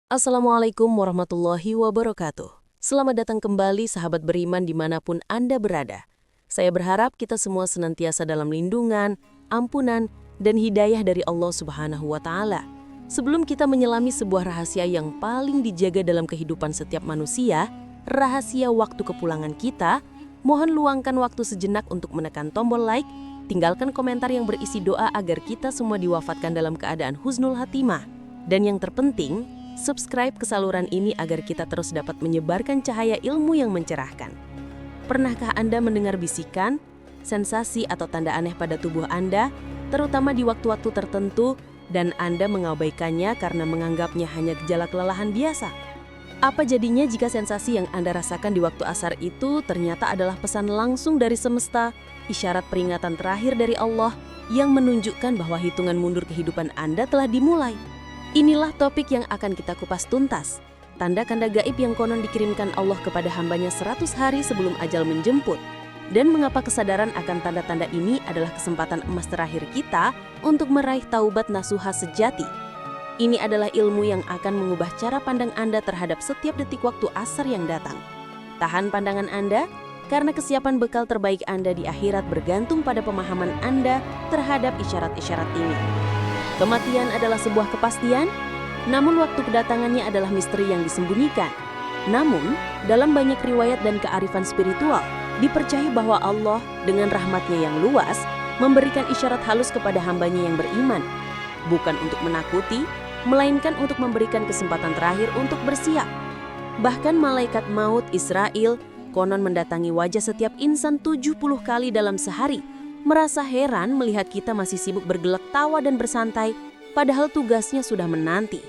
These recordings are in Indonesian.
Assalamualaikum warahmatullahi wabarakatuh. Selamat datang kembali sahabat beriman dimanapun Anda berada. Saya berharap kita semua senantiasa dalam lindungan, ampunan, dan hidayah dari Allah Subhanahu wa Ta'ala. Sebelum kita menyelami sebuah rahasia yang paling dijaga dalam kehidupan setiap manusia, rahasia waktu kepulangan kita, mohon luangkan waktu sejenak untuk menekan tombol like, tinggalkan komentar yang berisi doa agar kita semua diwafatkan dalam keadaan husnul khatimah. Dan yang terpenting, subscribe ke saluran ini agar kita terus dapat menyebarkan cahaya ilmu yang mencerahkan. Pernahkah Anda mendengar bisikan, sensasi atau tanda aneh pada tubuh Anda, terutama di waktu-waktu tertentu, dan Anda mengabaikannya karena menganggapnya hanya gejala kelelahan biasa? Apa jadinya jika sensasi yang Anda rasakan di waktu asar itu ternyata adalah pesan langsung dari semesta, isyarat peringatan terakhir dari Allah yang menunjukkan bahwa hitungan mundur kehidupan Anda telah dimulai? Inilah topik yang akan kita kupas tuntas. Tanda-tanda gaib yang konon dikirimkan Allah kepada hambanya 100 hari sebelum ajal menjemput. Dan mengapa kesadaran akan tanda-tanda ini adalah kesempatan emas terakhir kita untuk meraih taubat nasuha sejati. Ini adalah ilmu yang akan mengubah cara pandang Anda terhadap setiap detik waktu asar yang datang. Tahan pandangan Anda, karena kesiapan bekal terbaik Anda di akhirat bergantung pada pemahaman Anda terhadap isyarat-isyarat ini. Kematian adalah sebuah kepastian, namun waktu kedatangannya adalah misteri yang disembunyikan. Namun, dalam banyak riwayat dan kearifan spiritual, dipercaya bahwa Allah dengan rahmatnya yang luas memberikan isyarat halus kepada hambanya yang beriman. Bukan untuk menakuti, melainkan untuk memberikan kesempatan terakhir untuk bersiap. Bahkan malaikat maut Israel konon mendatangi wajah setiap insan 70 kali dalam sehari, merasa heran melihat kita masih sibuk bergelak tawa dan bersantai, padahal tugasnya sudah menanti.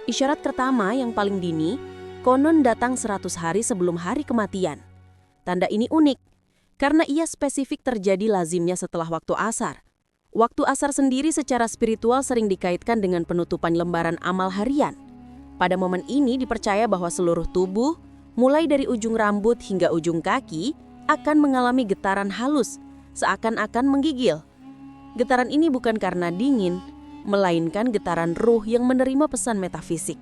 Isyarat pertama yang paling dini, konon datang 100 hari sebelum hari kematian. Tanda ini unik, karena ia spesifik terjadi lazimnya setelah waktu asar. Waktu asar sendiri secara spiritual sering dikaitkan dengan penutupan lembaran amal harian. Pada momen ini dipercaya bahwa seluruh tubuh, mulai dari ujung rambut hingga ujung kaki, akan mengalami getaran halus, seakan-akan menggigil. Getaran ini bukan karena dingin, melainkan getaran ruh yang menerima pesan metafisik.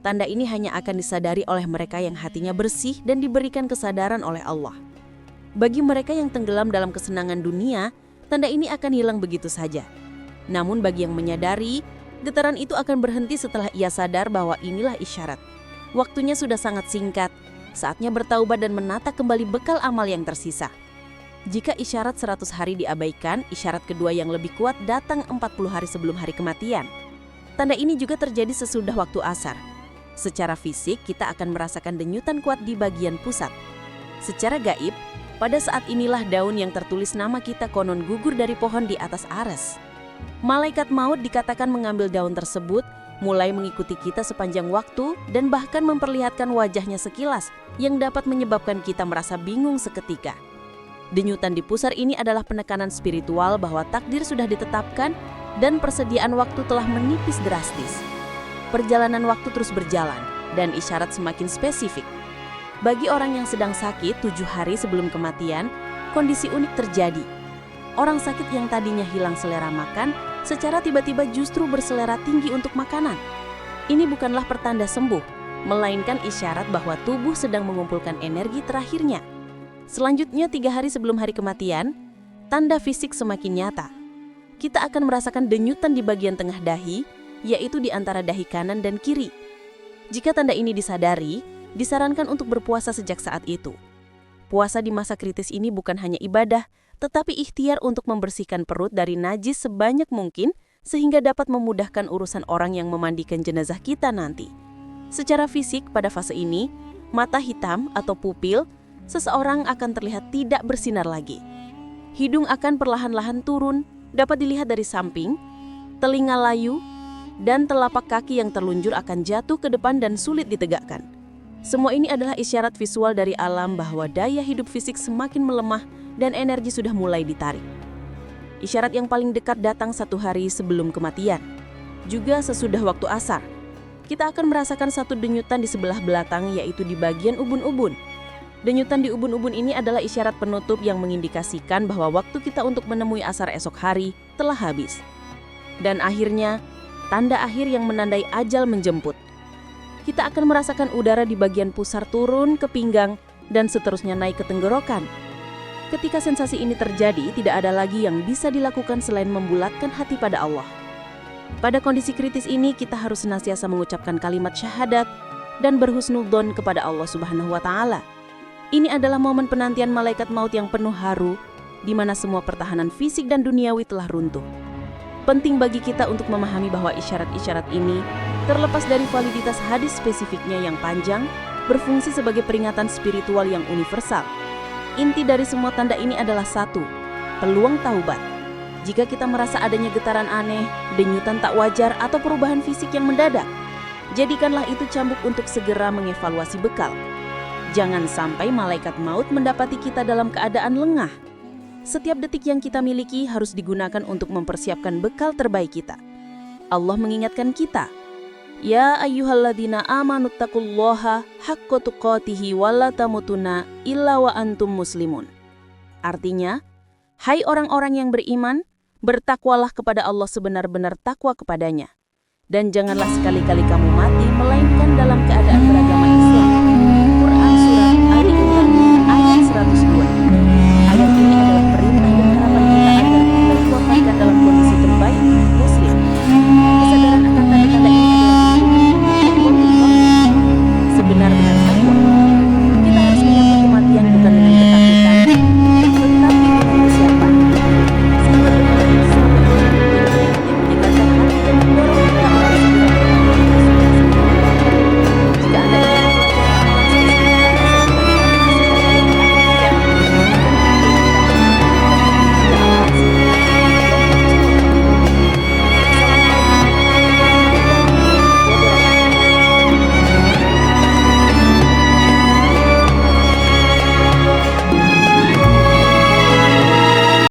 Tanda ini hanya akan disadari oleh mereka yang hatinya bersih dan diberikan kesadaran oleh Allah. Bagi mereka yang tenggelam dalam kesenangan dunia, tanda ini akan hilang begitu saja. Namun bagi yang menyadari, getaran itu akan berhenti setelah ia sadar bahwa inilah isyarat. Waktunya sudah sangat singkat, saatnya bertaubat dan menata kembali bekal amal yang tersisa. Jika isyarat 100 hari diabaikan, isyarat kedua yang lebih kuat datang 40 hari sebelum hari kematian. Tanda ini juga terjadi sesudah waktu asar. Secara fisik, kita akan merasakan denyutan kuat di bagian pusat. Secara gaib, pada saat inilah daun yang tertulis nama kita konon gugur dari pohon di atas ares. Malaikat maut dikatakan mengambil daun tersebut, mulai mengikuti kita sepanjang waktu dan bahkan memperlihatkan wajahnya sekilas yang dapat menyebabkan kita merasa bingung seketika. Denyutan di pusar ini adalah penekanan spiritual bahwa takdir sudah ditetapkan dan persediaan waktu telah menipis drastis. Perjalanan waktu terus berjalan dan isyarat semakin spesifik. Bagi orang yang sedang sakit 7 hari sebelum kematian, kondisi unik terjadi. Orang sakit yang tadinya hilang selera makan, secara tiba-tiba justru berselera tinggi untuk makanan. Ini bukanlah pertanda sembuh, melainkan isyarat bahwa tubuh sedang mengumpulkan energi terakhirnya. Selanjutnya 3 hari sebelum hari kematian, tanda fisik semakin nyata. Kita akan merasakan denyutan di bagian tengah dahi, yaitu di antara dahi kanan dan kiri. Jika tanda ini disadari, disarankan untuk berpuasa sejak saat itu. Puasa di masa kritis ini bukan hanya ibadah, tetapi ikhtiar untuk membersihkan perut dari najis sebanyak mungkin sehingga dapat memudahkan urusan orang yang memandikan jenazah kita nanti. Secara fisik pada fase ini, mata hitam atau pupil seseorang akan terlihat tidak bersinar lagi. Hidung akan perlahan-lahan turun, dapat dilihat dari samping, telinga layu, dan telapak kaki yang terlunjur akan jatuh ke depan dan sulit ditegakkan. Semua ini adalah isyarat visual dari alam bahwa daya hidup fisik semakin melemah dan energi sudah mulai ditarik. Isyarat yang paling dekat datang 1 hari sebelum kematian. Juga sesudah waktu asar, kita akan merasakan satu denyutan di sebelah belakang, yaitu di bagian ubun-ubun. Denyutan di ubun-ubun ini adalah isyarat penutup yang mengindikasikan bahwa waktu kita untuk menemui asar esok hari telah habis. Dan akhirnya, tanda akhir yang menandai ajal menjemput. kita akan merasakan udara di bagian pusar turun ke pinggang dan seterusnya naik ke tenggorokan. Ketika sensasi ini terjadi, tidak ada lagi yang bisa dilakukan selain membulatkan hati pada Allah. Pada kondisi kritis ini, kita harus senantiasa mengucapkan kalimat syahadat dan berhusnudzon kepada Allah Subhanahu wa Ta'ala. Ini adalah momen penantian malaikat maut yang penuh haru, di mana semua pertahanan fisik dan duniawi telah runtuh. Penting bagi kita untuk memahami bahwa isyarat-isyarat ini, terlepas dari validitas hadis spesifiknya yang panjang, berfungsi sebagai peringatan spiritual yang universal. Inti dari semua tanda ini adalah satu, peluang taubat. Jika kita merasa adanya getaran aneh, denyutan tak wajar, atau perubahan fisik yang mendadak, jadikanlah itu cambuk untuk segera mengevaluasi bekal. Jangan sampai malaikat maut mendapati kita dalam keadaan lengah. Setiap detik yang kita miliki harus digunakan untuk mempersiapkan bekal terbaik kita. Allah mengingatkan kita, Ya ayyuhalladzina amanu taqullaha haqqa tuqatihi wa la tamutunna illa wa antum muslimun. Artinya, hai orang-orang yang beriman, bertakwalah kepada Allah sebenar-benar takwa kepadanya. Dan janganlah sekali-kali kamu mati melainkan dalam keadaan beragama